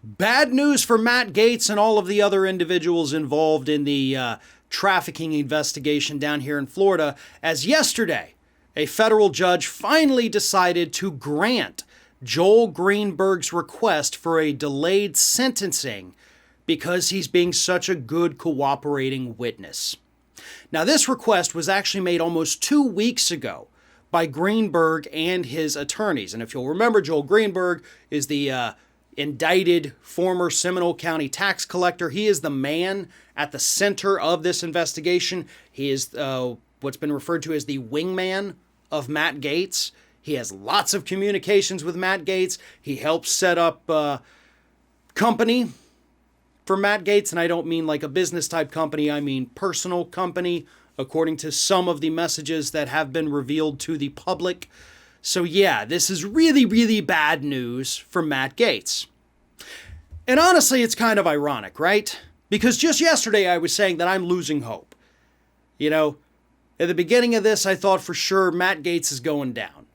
Bad news for Matt Gaetz and all of the other individuals involved in the trafficking investigation down here in Florida, as yesterday, a federal judge finally decided to grant Joel Greenberg's request for a delayed sentencing because he's being such a good cooperating witness. Now, this request was actually made almost 2 weeks ago by Greenberg and his attorneys. And if you'll remember, Joel Greenberg is the indicted former Seminole County tax collector. He is the man at the center of this investigation. He is what's been referred to as the wingman of Matt Gaetz. He has lots of communications with Matt Gaetz. He helps set up company for Matt Gaetz, and I don't mean like a business type company, I mean personal company, according to some of the messages that have been revealed to the public. So yeah, this is really, really bad news for Matt Gaetz. And honestly, it's kind of ironic, right? Because just yesterday I was saying that I'm losing hope. You know, at the beginning of this, I thought for sure Matt Gaetz is going down.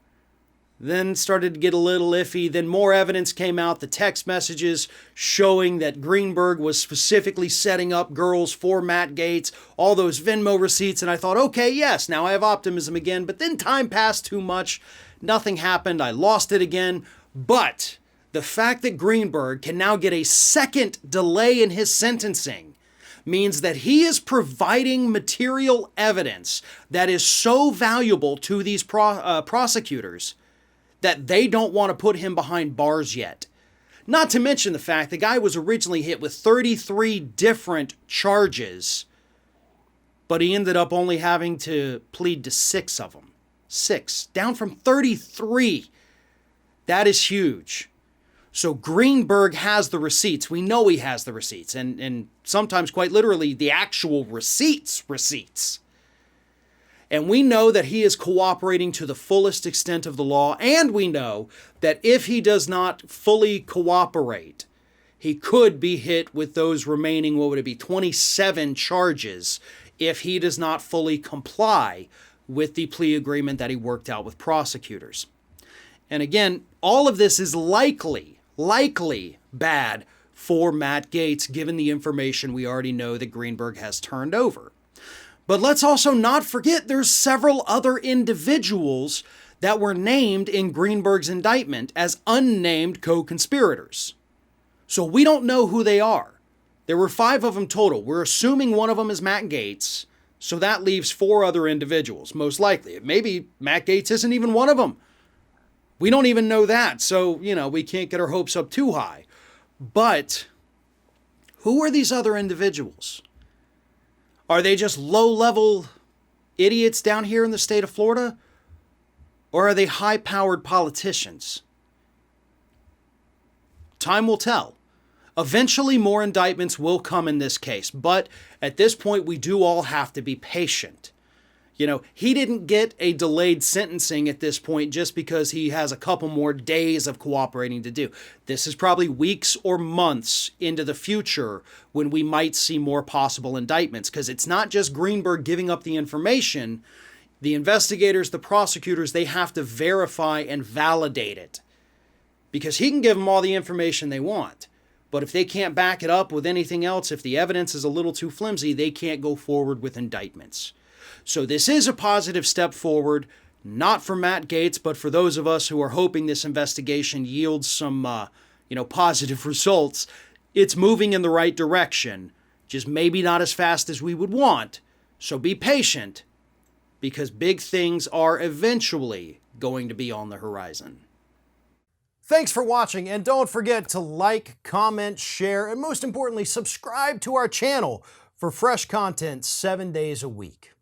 Then started to get a little iffy. Then more evidence came out, the text messages showing that Greenberg was specifically setting up girls for Matt Gaetz, all those Venmo receipts. And I thought, okay, yes, now I have optimism again. But then time passed too much. Nothing happened. I lost it again. But the fact that Greenberg can now get a second delay in his sentencing means that he is providing material evidence that is so valuable to these prosecutors that they don't want to put him behind bars yet. Not to mention the fact the guy was originally hit with 33 different charges, but he ended up only having to plead to 6 of them. 6, down from 33. That is huge. So Greenberg has the receipts. We know he has the receipts, and sometimes quite literally the actual receipts. And we know that he is cooperating to the fullest extent of the law, and we know that if he does not fully cooperate, he could be hit with those remaining, 27 charges if he does not fully comply with the plea agreement that he worked out with prosecutors. And again, all of this is likely bad for Matt Gaetz, given the information we already know that Greenberg has turned over. But let's also not forget there's several other individuals that were named in Greenberg's indictment as unnamed co-conspirators. So we don't know who they are. There were 5 of them total. We're assuming one of them is Matt Gaetz. So that leaves 4 other individuals, most likely. Maybe Matt Gaetz isn't even one of them. We don't even know that. So, we can't get our hopes up too high. But who are these other individuals? Are they just low-level idiots down here in the state of Florida? Or are they high-powered politicians? Time will tell. Eventually, more indictments will come in this case, but at this point, we do all have to be patient. He didn't get a delayed sentencing at this point just because he has a couple more days of cooperating to do. This is probably weeks or months into the future when we might see more possible indictments, because it's not just Greenberg giving up the information. The investigators, the prosecutors, they have to verify and validate it, because he can give them all the information they want. But if they can't back it up with anything else, if the evidence is a little too flimsy, they can't go forward with indictments. So this is a positive step forward, not for Matt Gaetz, but for those of us who are hoping this investigation yields some, positive results. It's moving in the right direction, just maybe not as fast as we would want. So be patient, because big things are eventually going to be on the horizon. Thanks for watching, and don't forget to like, comment, share, and most importantly, subscribe to our channel for fresh content 7 days a week.